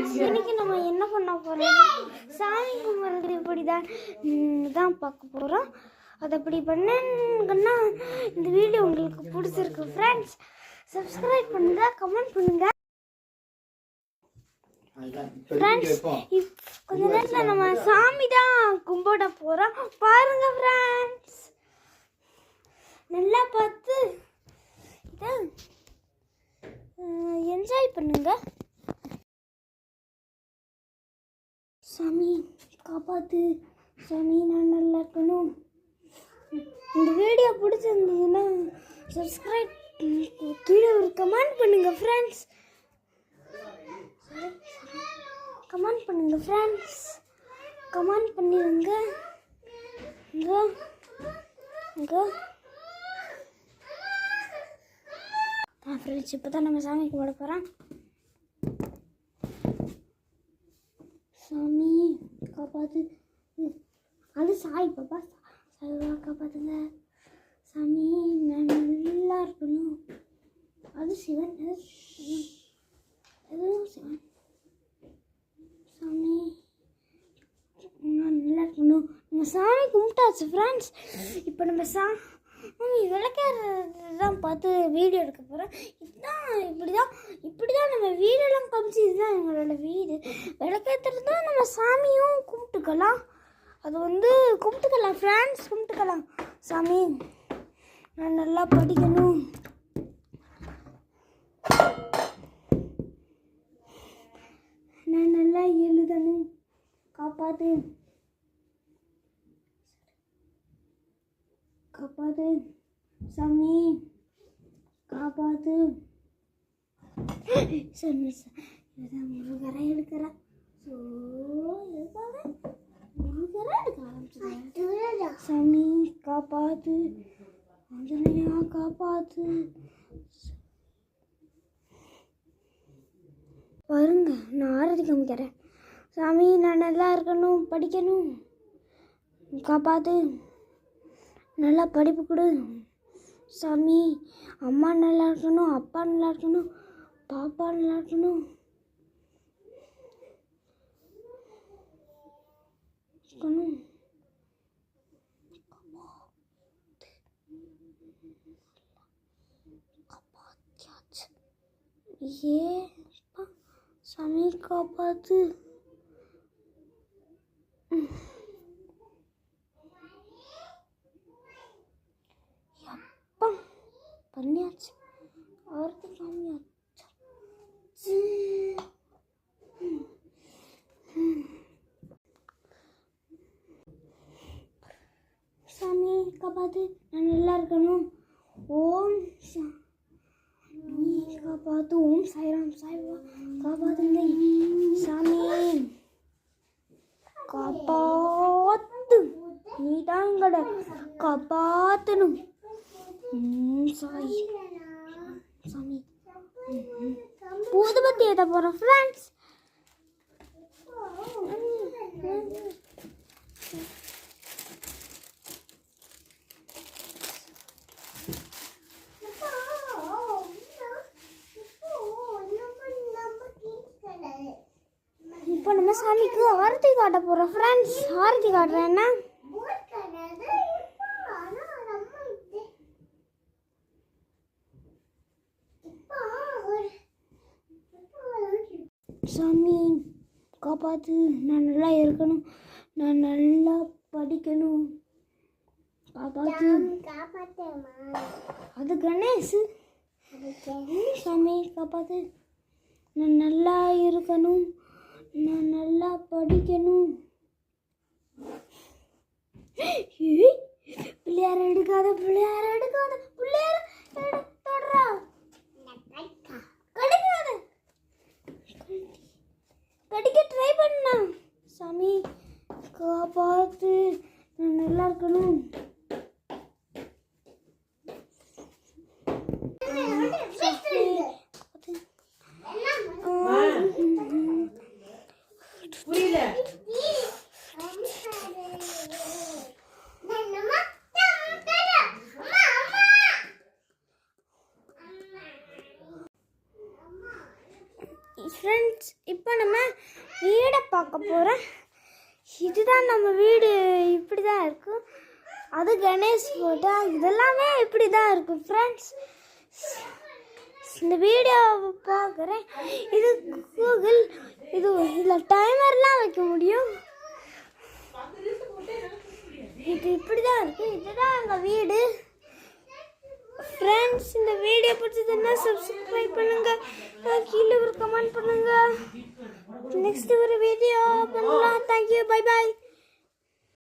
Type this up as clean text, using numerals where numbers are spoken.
Friends, இன்னைக்கு நம்ம என்ன பண்ண போகிறோம், சாமி கும்பிட்றது இப்படி தான் பார்க்க போகிறோம். அதை அப்படி பண்ணுங்கன்னா இந்த வீடியோ உங்களுக்கு பிடிச்சிருக்கு ஃப்ரெண்ட்ஸ். சப்ஸ்கிரைப் பண்ணுங்கள், கமெண்ட் பண்ணுங்கள் ஃப்ரெண்ட்ஸ். கொஞ்ச நேரத்தில் நம்ம சாமி தான் கும்பிட போகிறோம். பாருங்கள் ஃப்ரெண்ட்ஸ், நல்லா பார்த்து இதை என்ஜாய் பண்ணுங்க. சாமி காப்பாத்து, சாமி நான் நல்லா இருக்கணும். இந்த வீடியோ பிடிச்சிருந்ததுன்னா சப்ஸ்கிரைப், கீழே ஒரு கமெண்ட் பண்ணுங்க ஃப்ரெண்ட்ஸ். கமெண்ட் பண்ணுங்க ஃப்ரெண்ட்ஸ், கமெண்ட் பண்ணிடுங்க. ஃப்ரெண்ட்ஸ், இப்போ தான் நம்ம சாமி கும்பிட போகிறோம். சாமி காப்பாற்று, அது சாய் பாப்பா, சாய்வா காப்பாற்றுங்க. சாமி நான் நல்லா இருக்கணும். அது சிவன், எதுவும் சிவன். சாமி நான் நல்லா இருக்கணும். நம்ம சாமி கும்பிட்டாச்சு ஃப்ரெண்ட்ஸ். இப்போ நம்ம விளக்கதான் பார்த்து வீடியோ எடுக்க போகிறோம். இப்படி தான் நம்ம வீடெல்லாம் காமிச்சு, இதுதான் எங்களோட வீடு. விளக்கேற்றுறது தான் நம்ம சாமியும் கும்பிட்டுக்கலாம். அது கும்பிட்டுக்கலாம் ஃப்ரெண்ட்ஸ், கும்பிட்டுக்கலாம். சாமி நான் நல்லா படிக்கணும், நான் நல்லா எழுதணும். காப்பாற்று, காப்பாற்று சாமி, காப்பாற்று. முருகரை எடுக்கிறேன், முருகரை எடுக்க ஆரம்பிச்சுக்கிறேன். சாமி காப்பாற்று, ஆஞ்சநேயா காப்பாற்று. பாருங்க, நான் ஆரதி காமிக்கிறேன். சாமி நான் நல்லா இருக்கணும், படிக்கணும். காப்பாற்று, நல்லா படிப்பு கொடு. சாமி அம்மா நல்லா இருக்கணும், அப்பா நல்லா இருக்கணும், பாப்பா நல்லா இருக்கணும். சாமி காப்பாத்து. பண்ணியாச்சு, ஆரத்தி காமியாச்சு. சாமி காப்பாத்து, நான் நல்லா இருக்கணும். ஓம் சாமி காப்பாத்து, ஓம் சாய்ராம் சாய்வா காப்பாத்துங்க. சாமி காப்பாத்து, நீ தான் எங்களை காப்பாற்றணும். சாய் சாமி ஊதுபத்தி ஏற்ற போகிறோம் ஃப்ரெண்ட்ஸ். இப்போ நம்ம சாமிக்கு ஆரத்தி காட்ட போகிறோம் ஃப்ரெண்ட்ஸ். ஆரத்தி காட்டுறேன்னா சாமி காப்பாற்று, நான் நல்லா இருக்கணும், நான் நல்லா படிக்கணும். காப்பாற்று, அது கணேஷ். சாமி காப்பாற்று, நான் நல்லா இருக்கணும், நான் நல்லா படிக்கணும். பிள்ளையார எடுக்காத, பிள்ளையார எடுக்காத, பிள்ளையார தொடரா, கிடைக்காத, கடிக்க ட்ரை பண்ணா. சாமி காப்பாத்து, நான் நல்லா இருக்கணும். ஃப்ரெண்ட்ஸ், இப்போ நம்ம வீடை பார்க்க போகிறோம். இதுதான் நம்ம வீடு. இப்படி தான் இருக்கும். அது கணேஷ் ஃபோட்டோ. இதெல்லாமே இப்படி தான் இருக்கும் ஃப்ரெண்ட்ஸ். இந்த வீடியோவை பார்க்குறேன். இது கூகுள். இதில் டைமர்லாம் வைக்க முடியும். இது இப்படி தான் இருக்குது. இதுதான் எங்கள் வீடு ஃப்ரெண்ட்ஸ். இந்த வீடியோ பிடிச்சதுன்னா சப்ஸ்கிரைப் பண்ணுங்கள், கீழே ஒரு கமெண்ட் பண்ணுங்கள். நெக்ஸ்ட் ஒரு வீடியோ பண்ணலாம். Thank you, bye bye.